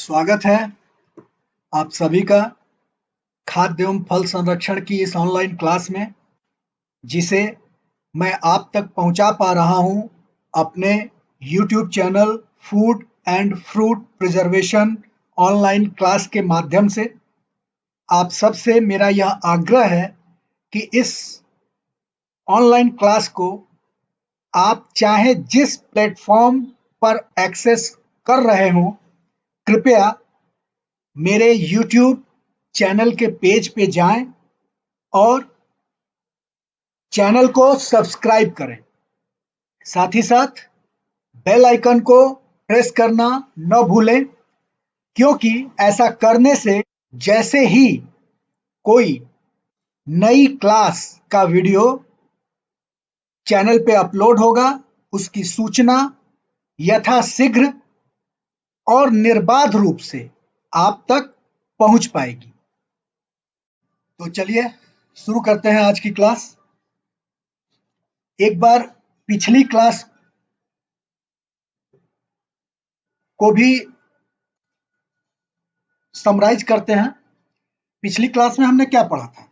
स्वागत है आप सभी का खाद्य एवं फल संरक्षण की इस ऑनलाइन क्लास में, जिसे मैं आप तक पहुंचा पा रहा हूं अपने YouTube channel food and fruit preservation online class के माध्यम से। आप सबसे मेरा यह आग्रह है कि इस ऑनलाइन क्लास को आप चाहे जिस प्लेटफॉर्म पर एक्सेस कर रहे हों, कृपया मेरे YouTube चैनल के पेज पे जाएं और चैनल को सब्सक्राइब करें। साथ ही साथ बेल आइकन को प्रेस करना न भूलें, क्योंकि ऐसा करने से जैसे ही कोई नई क्लास का वीडियो चैनल पे अपलोड होगा, उसकी सूचना यथाशीघ्र और निर्बाध रूप से आप तक पहुंच पाएगी। तो चलिए शुरू करते हैं आज की क्लास। एक बार पिछली क्लास को भी समराइज करते हैं। पिछली क्लास में हमने क्या पढ़ा था,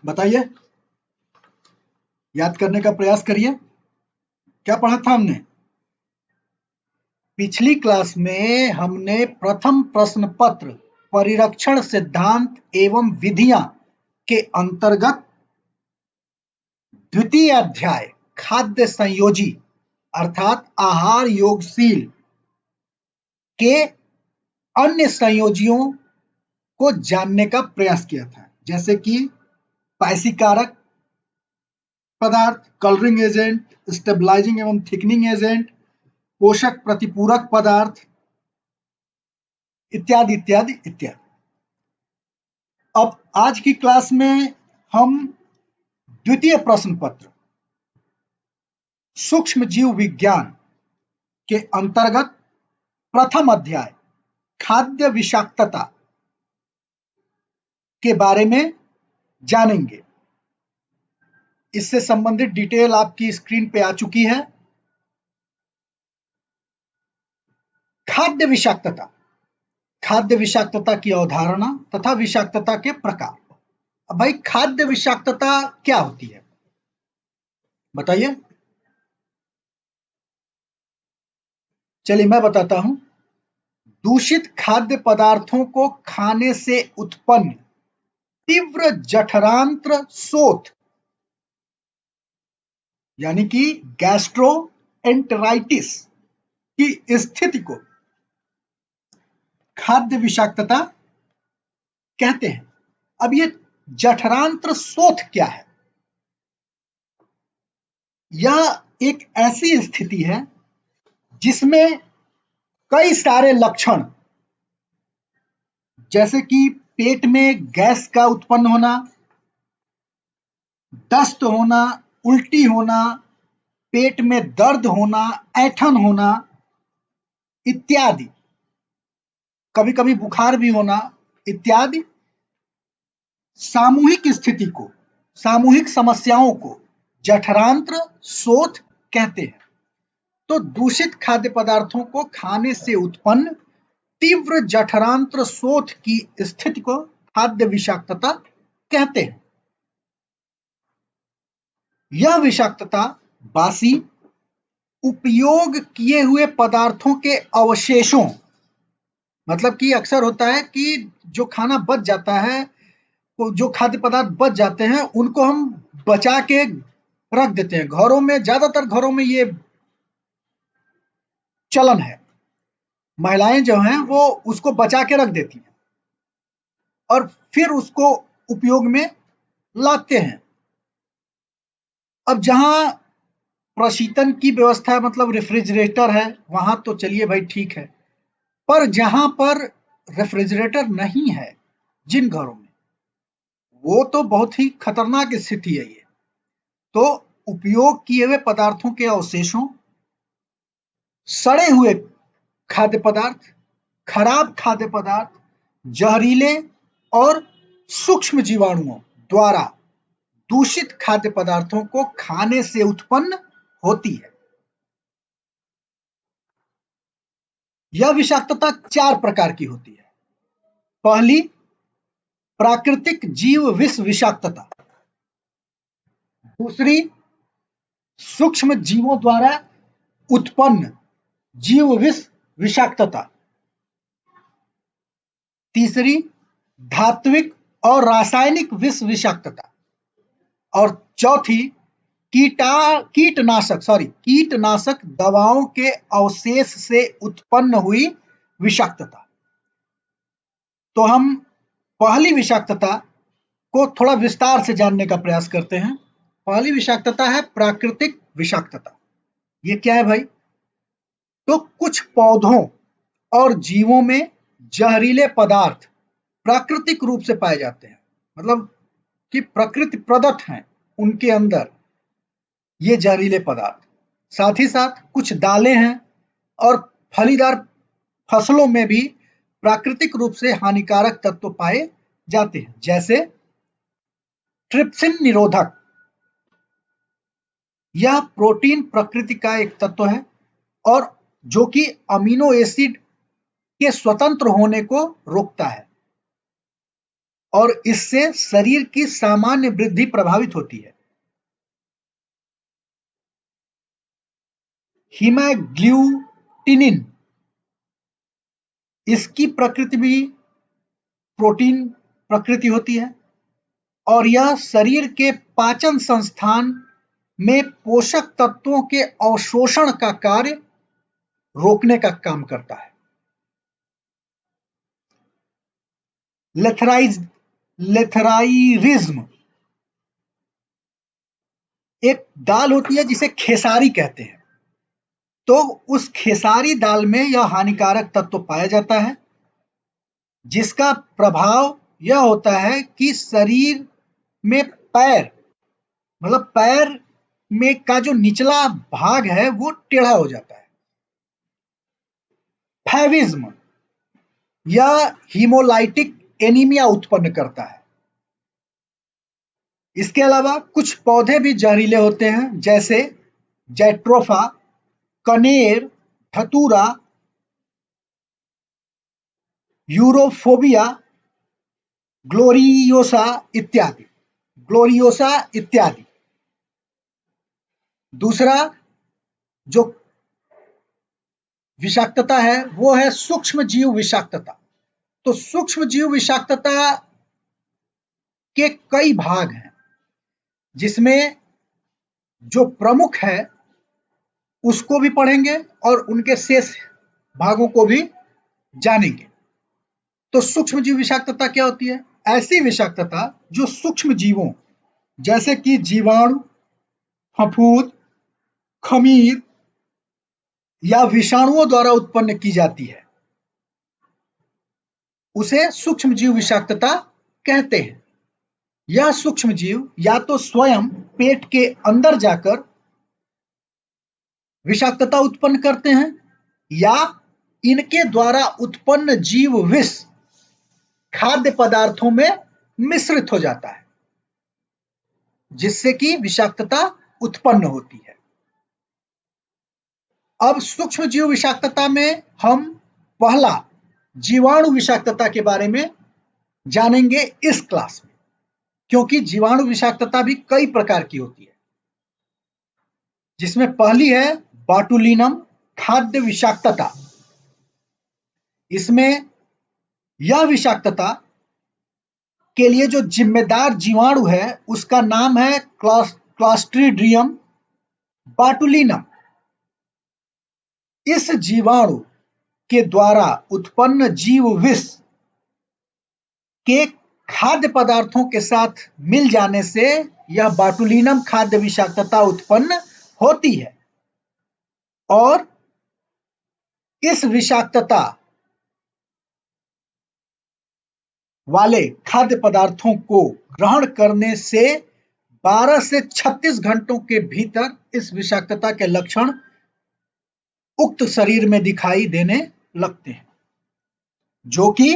बताइए, याद करने का प्रयास करिए। क्या पढ़ा था हमने? पिछली क्लास में हमने प्रथम प्रश्न पत्र परिरक्षण सिद्धांत एवं विधियां के अंतर्गत द्वितीय अध्याय खाद्य संयोजी अर्थात आहार योगशील के अन्य संयोजियों को जानने का प्रयास किया था, जैसे कि पायसीकारक पदार्थ, कलरिंग एजेंट, स्टेबलाइजिंग एवं थिकनिंग एजेंट, पोषक प्रतिपूरक पदार्थ इत्यादि इत्यादि इत्यादि। अब आज की क्लास में हम द्वितीय प्रश्न पत्र सूक्ष्म जीव विज्ञान के अंतर्गत प्रथम अध्याय खाद्य विषाक्तता के बारे में जानेंगे। इससे संबंधित डिटेल आपकी स्क्रीन पे आ चुकी है। खाद्य विषाक्तता, खाद्य विषाक्तता की अवधारणा तथा विषाक्तता के प्रकार। अब भाई, खाद्य विषाक्तता क्या होती है, बताइए। चलिए मैं बताता हूं। दूषित खाद्य पदार्थों को खाने से उत्पन्न तीव्र जठरांत्र शोथ यानी कि गैस्ट्रोएंटेराइटिस की स्थिति को खाद्य विषाक्तता कहते हैं। अब ये जठरांत्र शोथ क्या है? यह एक ऐसी स्थिति है जिसमें कई सारे लक्षण, जैसे कि पेट में गैस का उत्पन्न होना, दस्त होना, उल्टी होना, पेट में दर्द होना, ऐंठन होना इत्यादि, कभी कभी बुखार भी होना इत्यादि सामूहिक स्थिति को, सामूहिक समस्याओं को जठरांत्र शोथ कहते हैं। तो दूषित खाद्य पदार्थों को खाने से उत्पन्न तीव्र जठरांत्र शोथ की स्थिति को खाद्य विषाक्तता कहते हैं। यह विषाक्तता बासी उपयोग किए हुए पदार्थों के अवशेषों, मतलब कि अक्सर होता है कि जो खाना बच जाता है, जो खाद्य पदार्थ बच जाते हैं, उनको हम बचा के रख देते हैं। घरों में, ज्यादातर घरों में ये चलन है। महिलाएं जो हैं वो उसको बचा के रख देती हैं और फिर उसको उपयोग में लाते हैं। अब जहां प्रशीतन की व्यवस्था, मतलब रेफ्रिजरेटर है, वहां तो चलिए भाई ठीक है, पर जहां पर रेफ्रिजरेटर नहीं है, जिन घरों में, वो तो बहुत ही खतरनाक स्थिति है ये। तो उपयोग किए हुए पदार्थों के अवशेषों, सड़े हुए खाद्य पदार्थ, खराब खाद्य पदार्थ, जहरीले और सूक्ष्म जीवाणुओं द्वारा दूषित खाद्य पदार्थों को खाने से उत्पन्न होती है। यह विषाक्तता 4 प्रकार की होती है। पहली, प्राकृतिक जीव विष विषाक्तता। दूसरी, सूक्ष्म जीवों द्वारा उत्पन्न जीव विष विषाक्तता। तीसरी, धात्विक और रासायनिक विष विषाक्तता। और चौथी, कीटनाशक दवाओं के अवशेष से उत्पन्न हुई विषाक्तता। तो हम पहली विषाक्तता को थोड़ा विस्तार से जानने का प्रयास करते हैं। पहली विषाक्तता है प्राकृतिक विषाक्तता। ये क्या है भाई? तो कुछ पौधों और जीवों में जहरीले पदार्थ प्राकृतिक रूप से पाए जाते हैं, मतलब कि प्रकृति प्रदत्त हैं उनके अंदर ये जहरीले पदार्थ। साथ ही साथ कुछ दालें हैं और फलीदार फसलों में भी प्राकृतिक रूप से हानिकारक तत्व पाए जाते हैं, जैसे ट्रिप्सिन निरोधक। यह प्रोटीन प्रकृति का एक तत्व है और जो कि अमीनो एसिड के स्वतंत्र होने को रोकता है और इससे शरीर की सामान्य वृद्धि प्रभावित होती है। हीमैग्लूटिनिन, इसकी प्रकृति भी प्रोटीन प्रकृति होती है और यह शरीर के पाचन संस्थान में पोषक तत्वों के अवशोषण का कार्य रोकने का काम करता है। लेथराइरिज्म एक दाल होती है जिसे खेसारी कहते हैं। तो उस खेसारी दाल में यह हानिकारक तत्व पाया जाता है जिसका प्रभाव यह होता है कि शरीर में पैर में का जो निचला भाग है वो टेढ़ा हो जाता है। फैविज्म, यह हीमोलाइटिक एनीमिया उत्पन्न करता है। इसके अलावा कुछ पौधे भी जहरीले होते हैं, जैसे जैट्रोफा, कनेर, धतूरा, यूरोफोबिया, ग्लोरियोसा इत्यादि। दूसरा जो विषाक्तता है वो है सूक्ष्म जीव विषाक्तता। तो सूक्ष्म जीव विषाक्तता के कई भाग हैं, जिसमें जो प्रमुख है उसको भी पढ़ेंगे और उनके शेष भागों को भी जानेंगे। तो सूक्ष्म जीव विषाक्तता क्या होती है? ऐसी विषाक्तता जो सूक्ष्म जीवों जैसे कि जीवाणु, फफूंद, खमीर या विषाणुओं द्वारा उत्पन्न की जाती है, उसे सूक्ष्म जीव विषाक्तता कहते हैं। यह सूक्ष्म जीव या तो स्वयं पेट के अंदर जाकर विषाक्तता उत्पन्न करते हैं या इनके द्वारा उत्पन्न जीव विष खाद्य पदार्थों में मिश्रित हो जाता है, जिससे कि विषाक्तता उत्पन्न होती है। अब सूक्ष्म जीव विषाक्तता में हम पहला जीवाणु विषाक्तता के बारे में जानेंगे इस क्लास में, क्योंकि जीवाणु विषाक्तता भी कई प्रकार की होती है, जिसमें पहली है बाटुलिनम खाद्य विषाक्तता। इसमें यह विषाक्तता के लिए जो जिम्मेदार जीवाणु है उसका नाम है क्लॉस्ट्रीडियम बाटुलिनम। इस जीवाणु के द्वारा उत्पन्न जीव विष के खाद्य पदार्थों के साथ मिल जाने से यह बाटुलिनम खाद्य विषाक्तता उत्पन्न होती है और इस विषाक्तता वाले खाद्य पदार्थों को ग्रहण करने से 12 से 36 घंटों के भीतर इस विषाक्तता के लक्षण उक्त शरीर में दिखाई देने लगते हैं, जो कि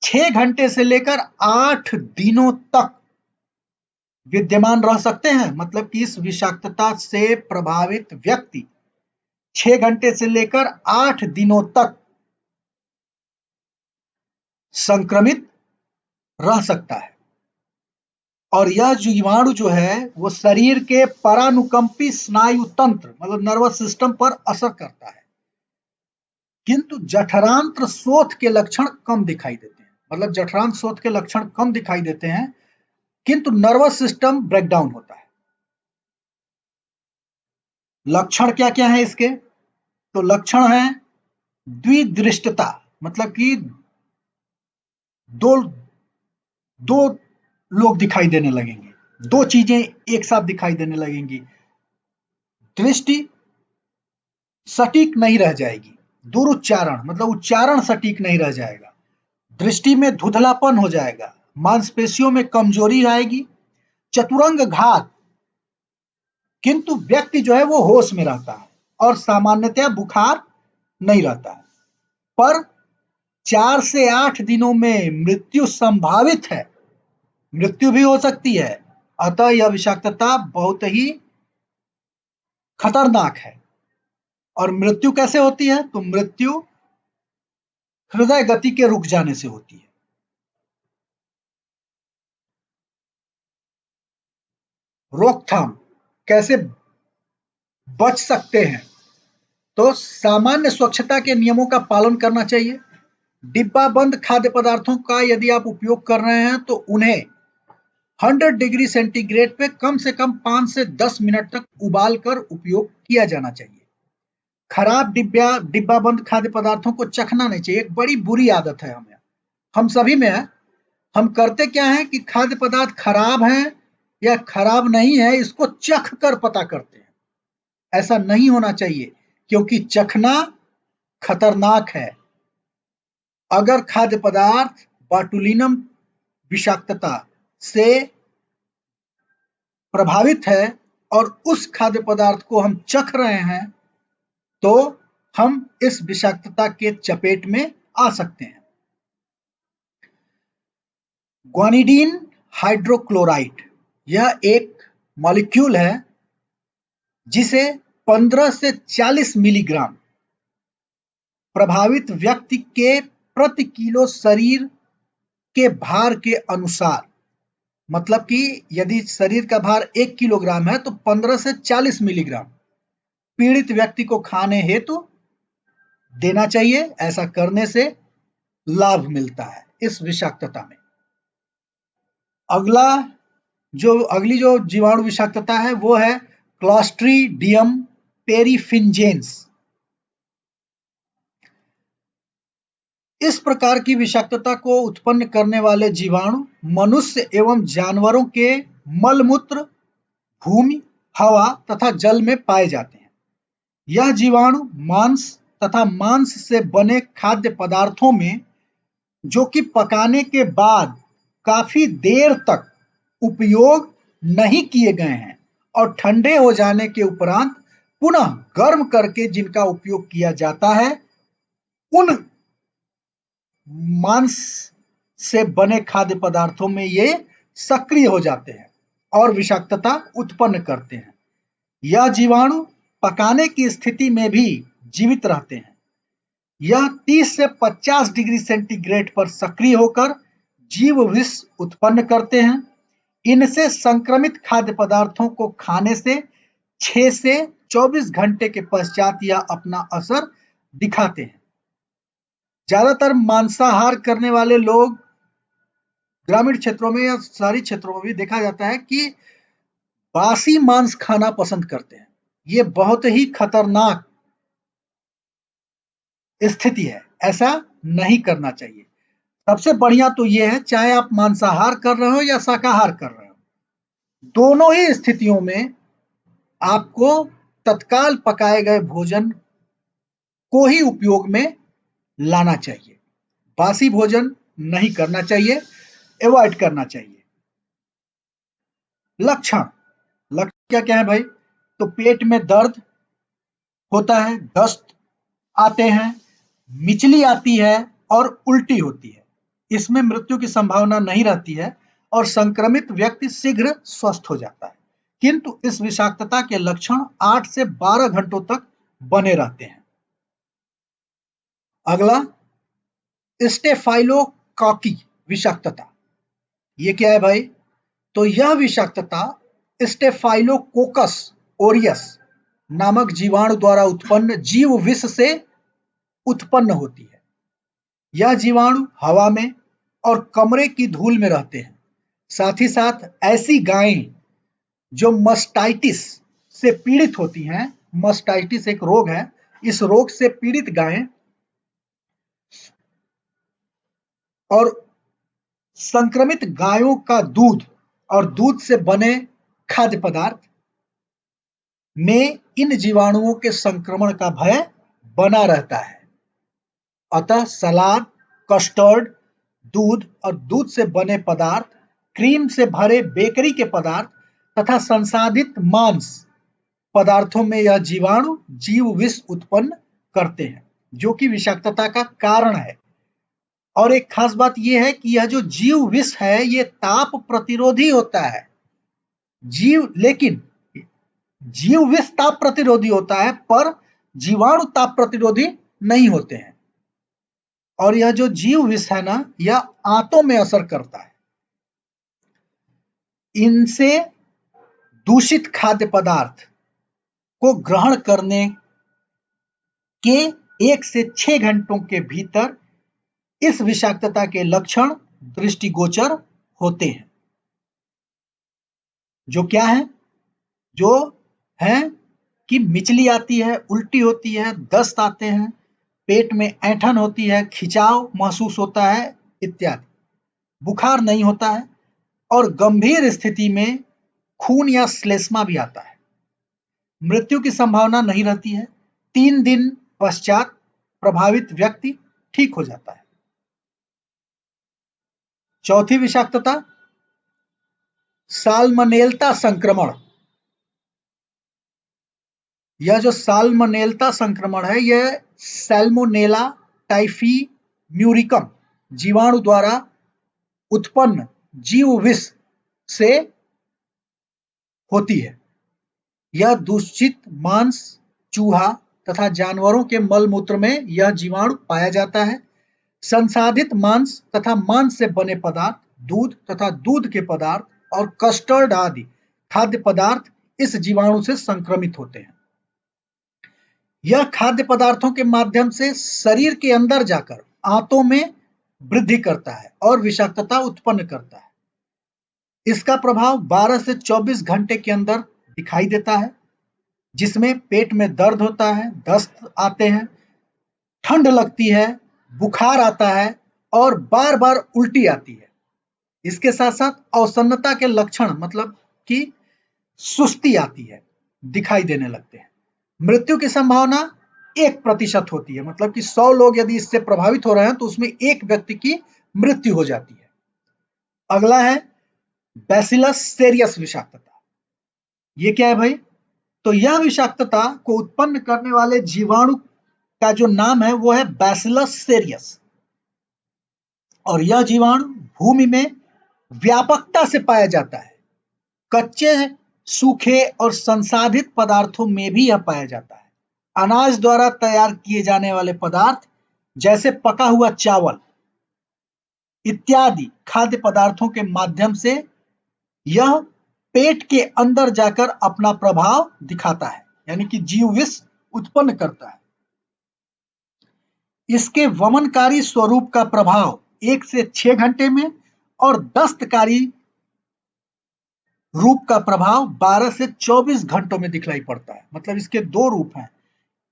6 घंटे से लेकर 8 दिनों तक विद्यमान रह सकते हैं। मतलब कि इस विषाक्तता से प्रभावित व्यक्ति 6 घंटे से लेकर 8 दिनों तक संक्रमित रह सकता है। और यह जीवाणु जो है वो शरीर के परानुकंपी स्नायु तंत्र मतलब नर्वस सिस्टम पर असर करता है, किंतु जठरांत्र शोथ के लक्षण कम दिखाई देते हैं। मतलब जठरांत्र शोथ के लक्षण कम दिखाई देते हैं, किंतु नर्वस सिस्टम ब्रेकडाउन होता है। लक्षण क्या क्या है इसके? तो लक्षण है द्विदृष्टता, मतलब कि दो दो लोग दिखाई देने लगेंगे, दो चीजें एक साथ दिखाई देने लगेंगी। दृष्टि सटीक नहीं रह जाएगी, दुरुच्चारण मतलब उच्चारण सटीक नहीं रह जाएगा, दृष्टि में धुंधलापन हो जाएगा, मांसपेशियों में कमजोरी आएगी, चतुरंग घात, किंतु व्यक्ति जो है वो होश में रहता है और सामान्यतया बुखार नहीं रहता है। पर 4 से 8 दिनों में मृत्यु संभावित है, मृत्यु भी हो सकती है। अतः यह विषाक्तता बहुत ही खतरनाक है। और मृत्यु कैसे होती है? तो मृत्यु हृदय गति के रुक जाने से होती है। रोकथाम कैसे बच सकते हैं? तो सामान्य स्वच्छता के नियमों का पालन करना चाहिए। डिब्बा बंद खाद्य पदार्थों का यदि आप उपयोग कर रहे हैं तो उन्हें 100 डिग्री सेंटीग्रेड पे कम से कम 5 से 10 मिनट तक उबाल कर उपयोग किया जाना चाहिए। खराब डिब्बा बंद खाद्य पदार्थों को चखना नहीं चाहिए। एक बड़ी बुरी आदत है हम सभी में है। हम करते क्या है कि खाद्य पदार्थ खराब है या खराब नहीं है इसको चख कर पता करते हैं। ऐसा नहीं होना चाहिए, क्योंकि चखना खतरनाक है। अगर खाद्य पदार्थ बाटुलिनम विषाक्तता से प्रभावित है और उस खाद्य पदार्थ को हम चख रहे हैं तो हम इस विषाक्तता के चपेट में आ सकते हैं। ग्वानिडीन हाइड्रोक्लोराइड यह एक मॉलिक्यूल है जिसे 15 से 40 मिलीग्राम प्रभावित व्यक्ति के प्रति किलो शरीर के भार के अनुसार, मतलब कि यदि शरीर का भार 1 किलोग्राम है तो 15 से 40 मिलीग्राम पीड़ित व्यक्ति को खाने हेतु देना चाहिए। ऐसा करने से लाभ मिलता है इस विषाक्तता में। अगली जो जीवाणु विषाक्तता है वो है क्लॉस्ट्रीडियम पेरिफिन्जेंस। इस प्रकार की विषाक्तता को उत्पन्न करने वाले जीवाणु मनुष्य एवं जानवरों के मलमूत्र, भूमि, हवा तथा जल में पाए जाते हैं। यह जीवाणु मांस तथा मांस से बने खाद्य पदार्थों में, जो कि पकाने के बाद काफी देर तक उपयोग नहीं किए गए हैं और ठंडे हो जाने के उपरांत पुनः गर्म करके जिनका उपयोग किया जाता है, उन मांस से बने खाद्य पदार्थों में ये सक्रिय हो जाते हैं और विषाक्तता उत्पन्न करते हैं। यह जीवाणु पकाने की स्थिति में भी जीवित रहते हैं। यह 30 से 50 डिग्री सेंटीग्रेड पर सक्रिय होकर जीव विष उत्पन्न करते हैं। इनसे संक्रमित खाद्य पदार्थों को खाने से 6 से 24 घंटे के पश्चात यह अपना असर दिखाते हैं। ज्यादातर मांसाहार करने वाले लोग ग्रामीण क्षेत्रों में या शहरी क्षेत्रों में भी देखा जाता है कि बासी मांस खाना पसंद करते हैं। ये बहुत ही खतरनाक स्थिति है, ऐसा नहीं करना चाहिए। सबसे बढ़िया तो ये है, चाहे आप मांसाहार कर रहे हो या शाकाहार कर रहे हो, दोनों ही स्थितियों में आपको तत्काल पकाए गए भोजन को ही उपयोग में लाना चाहिए। बासी भोजन नहीं करना चाहिए, अवॉइड करना चाहिए। लक्षण क्या क्या है भाई? तो पेट में दर्द होता है, दस्त आते हैं, मिचली आती है और उल्टी होती है। इसमें मृत्यु की संभावना नहीं रहती है और संक्रमित व्यक्ति शीघ्र स्वस्थ हो जाता है, किंतु इस विषाक्तता के लक्षण 8 से 12 घंटों तक बने रहते हैं। अगला, स्टेफाइलोकाकी विषाक्तता। ये क्या है भाई? तो यह विषाक्तता स्टेफाइलोकोकस ओरियस नामक जीवाणु द्वारा उत्पन्न जीव विष से उत्पन्न होती है। यह जीवाणु हवा में और कमरे की धूल में रहते हैं। साथ ही साथ ऐसी गायें जो मस्टाइटिस से पीड़ित होती हैं, मस्टाइटिस एक रोग है, इस रोग से पीड़ित गायें और संक्रमित गायों का दूध और दूध से बने खाद्य पदार्थ में इन जीवाणुओं के संक्रमण का भय बना रहता है। अतः सलाद, कस्टर्ड, दूध और दूध से बने पदार्थ, क्रीम से भरे बेकरी के पदार्थ तथा संसाधित मांस पदार्थों में यह जीवाणु जीव विष उत्पन्न करते हैं, जो कि विषाक्तता का कारण है। और एक खास बात यह है कि यह जो जीव विष है ये ताप प्रतिरोधी होता है। लेकिन जीव विष ताप प्रतिरोधी होता है पर जीवाणु ताप प्रतिरोधी नहीं होते हैं। और यह जो जीव विष है ना, यह आंतों में असर करता है। इनसे दूषित खाद्य पदार्थ को ग्रहण करने के 1 से 6 घंटों के भीतर इस विषाक्तता के लक्षण दृष्टिगोचर होते हैं। जो क्या है? जो है कि मिचली आती है, उल्टी होती है, दस्त आते हैं, पेट में ऐंठन होती है, खिंचाव महसूस होता है इत्यादि। बुखार नहीं होता है और गंभीर स्थिति में खून या श्लेष्मा भी आता है। मृत्यु की संभावना नहीं रहती है। 3 दिन पश्चात प्रभावित व्यक्ति ठीक हो जाता है। चौथी विषाक्तता, साल्मनेला संक्रमण। यह जो साल्मनेला संक्रमण है, यह सैल्मोनेला टाइफीम्यूरिकम जीवाणु द्वारा उत्पन्न जीव विष से होती है। यह दूषित मांस, चूहा तथा जानवरों के मलमूत्र में यह जीवाणु पाया जाता है। संसाधित मांस तथा मांस से बने पदार्थ, दूध तथा दूध के पदार्थ और कस्टर्ड आदि खाद्य पदार्थ इस जीवाणु से संक्रमित होते हैं। यह खाद्य पदार्थों के माध्यम से शरीर के अंदर जाकर आंतों में वृद्धि करता है और विषाक्तता उत्पन्न करता है। इसका प्रभाव 12 से 24 घंटे के अंदर दिखाई देता है, जिसमें पेट में दर्द होता है, दस्त आते हैं, ठंड लगती है, बुखार आता है और बार-बार उल्टी आती है। इसके साथ-साथ अवसन्नता के लक्षण मतलब कि सुस्ती आती है, दिखाई देने लगते हैं। मृत्यु की संभावना 1% होती है, मतलब कि 100 लोग यदि इससे प्रभावित हो रहे हैं तो उसमें 1 व्यक्ति की मृत्यु हो जाती है। अगला है बैसिलस सेरियस विषाक्तता। ये क्या है भाई? तो यह विषाक्तता को उत्पन्न करने वाले जीवाणु का जो नाम है वो है बैसिलस सेरियस। और यह जीवाणु भूमि में व्यापकता से पाया जाता है। कच्चे, सूखे और संसाधित पदार्थों में भी यह पाया जाता है। अनाज द्वारा तैयार किए जाने वाले पदार्थ जैसे पका हुआ चावल इत्यादि खाद्य पदार्थों के माध्यम से यह पेट के अंदर जाकर अपना प्रभाव दिखाता है, यानी कि जीव विष उत्पन्न करता है। इसके वमनकारी स्वरूप का प्रभाव 1 से 6 घंटे में और दस्तकारी रूप का प्रभाव 12 से 24 घंटों में दिखलाई पड़ता है। मतलब इसके 2 रूप हैं,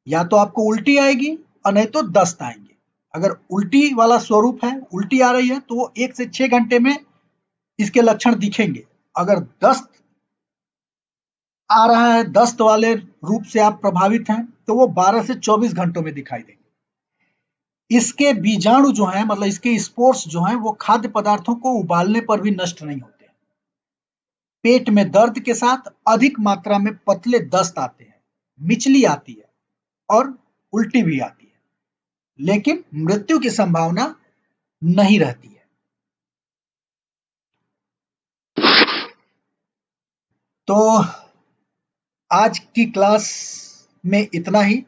या तो आपको उल्टी आएगी और नहीं तो दस्त आएंगे। अगर उल्टी वाला स्वरूप है, उल्टी आ रही है, तो वो 1 से 6 घंटे में इसके लक्षण दिखेंगे। अगर दस्त आ रहा है, दस्त वाले रूप से आप प्रभावित हैं, तो वो 12 से 24 घंटों में दिखाई देंगे। इसके बीजाणु जो हैं, मतलब इसके स्पोर्स जो हैं, वो खाद्य पदार्थों को उबालने पर भी नष्ट नहीं होते। पेट में दर्द के साथ अधिक मात्रा में पतले दस्त आते हैं, मिचली आती है और उल्टी भी आती है, लेकिन मृत्यु की संभावना नहीं रहती है। तो आज की क्लास में इतना ही।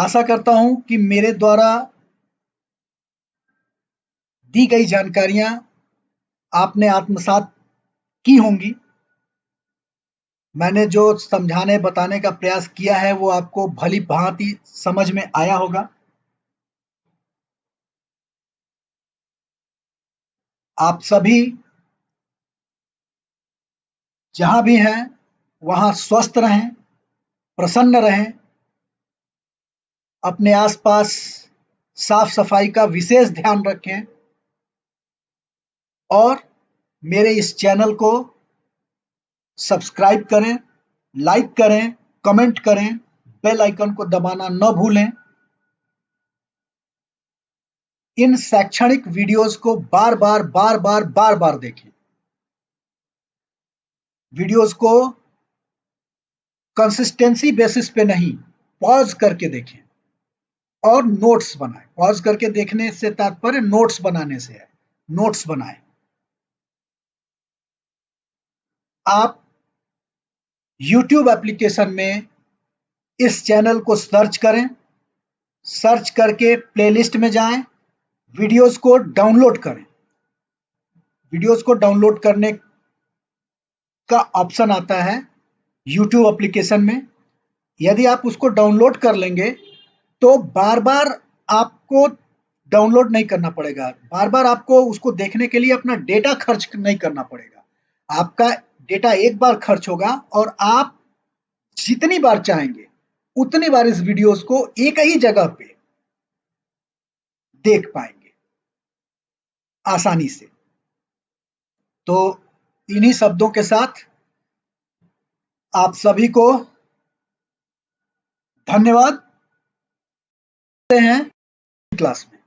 आशा करता हूं कि मेरे द्वारा दी गई जानकारियां आपने आत्मसात की होंगी। मैंने जो समझाने बताने का प्रयास किया है वो आपको भली भांति समझ में आया होगा। आप सभी जहां भी हैं वहां स्वस्थ रहें, प्रसन्न रहें, अपने आसपास साफ सफाई का विशेष ध्यान रखें और मेरे इस चैनल को सब्सक्राइब करें, लाइक करें, कमेंट करें, बेल आइकन को दबाना न भूलें। इन शैक्षणिक वीडियोस को बार बार देखें। वीडियोस को कंसिस्टेंसी बेसिस पे नहीं, पॉज करके देखें और नोट्स बनाएं। पॉज करके देखने से तात्पर्य नोट्स बनाने से है। नोट्स बनाएं। आप YouTube एप्लीकेशन में इस चैनल को सर्च करें। सर्च करके प्लेलिस्ट में जाएं, वीडियोस को डाउनलोड करें। वीडियोस को डाउनलोड करने का ऑप्शन आता है YouTube एप्लीकेशन में। यदि आप उसको डाउनलोड कर लेंगे तो बार बार आपको डाउनलोड नहीं करना पड़ेगा। बार बार आपको उसको देखने के लिए अपना डेटा खर्च नहीं करना पड़ेगा। आपका डेटा एक बार खर्च होगा और आप जितनी बार चाहेंगे उतनी बार इस वीडियोस को एक ही जगह पे देख पाएंगे आसानी से। तो इन्हीं शब्दों के साथ आप सभी को धन्यवाद हैं क्लास में।